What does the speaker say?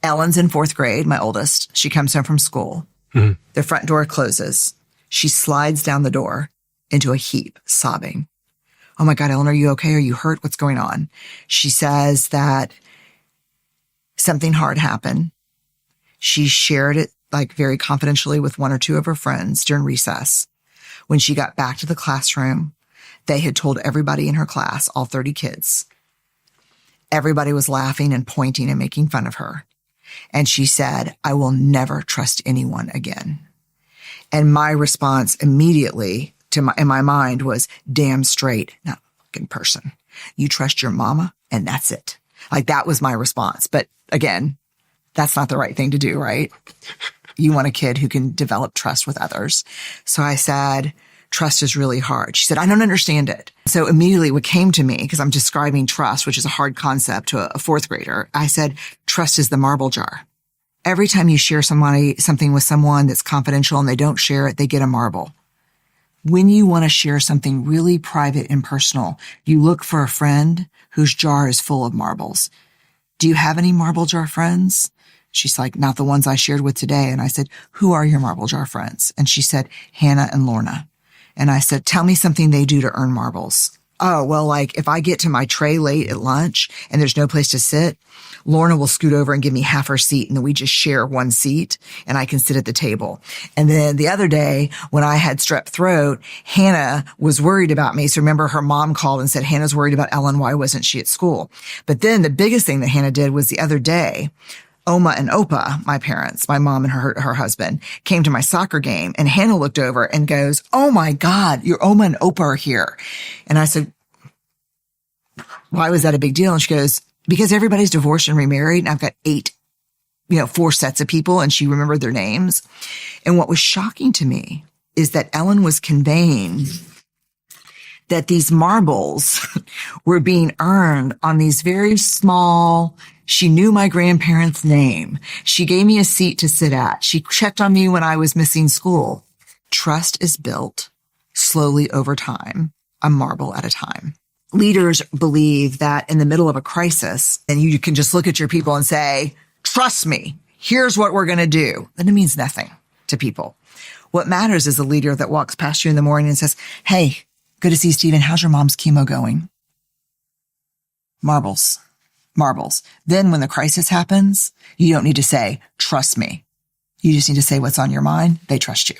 Ellen's in 4th grade, my oldest. She comes home from school. Mm-hmm. The front door closes. She slides down the door into a heap, sobbing. Oh my God, Ellen, are you okay? Are you hurt? What's going on? She says that something hard happened. She shared it like very confidentially with 1 or 2 of her friends during recess. When she got back to the classroom, they had told everybody in her class, all 30 kids. Everybody was laughing and pointing and making fun of her. And she said, I will never trust anyone again. And my response immediately in my mind was, damn straight, not a fucking person. You trust your mama and that's it. Like that was my response. But again, that's not the right thing to do, right? You want a kid who can develop trust with others. So I said, trust is really hard. She said, I don't understand it. So immediately what came to me, because I'm describing trust, which is a hard concept to a 4th grader, I said, trust is the marble jar. Every time you share something with someone that's confidential and they don't share it, they get a marble. When you want to share something really private and personal, you look for a friend whose jar is full of marbles. Do you have any marble jar friends? She's like, not the ones I shared with today. And I said, who are your marble jar friends? And she said, Hannah and Lorna. And I said, tell me something they do to earn marbles. Oh, well, like if I get to my tray late at lunch and there's no place to sit, Lorna will scoot over and give me half her seat. And then we just share one seat and I can sit at the table. And then the other day when I had strep throat, Hannah was worried about me. So remember her mom called and said, Hannah's worried about Ellen. Why wasn't she at school? But then the biggest thing that Hannah did was the other day, Oma and Opa, my parents, my mom and her husband, came to my soccer game, and Hannah looked over and goes, oh my God, your Oma and Opa are here. And I said, why was that a big deal? And she goes, because everybody's divorced and remarried, and I've got 4 sets of people, and she remembered their names. And what was shocking to me is that Ellen was conveying that these marbles were being earned on these very small. She knew my grandparents' name. She gave me a seat to sit at. She checked on me when I was missing school. Trust is built slowly over time, a marble at a time. Leaders believe that in the middle of a crisis, and you can just look at your people and say, trust me, here's what we're going to do. And it means nothing to people. What matters is a leader that walks past you in the morning and says, hey, good to see you, Stephen. How's your mom's chemo going? Marbles. Then when the crisis happens, you don't need to say, trust me. You just need to say what's on your mind. They trust you.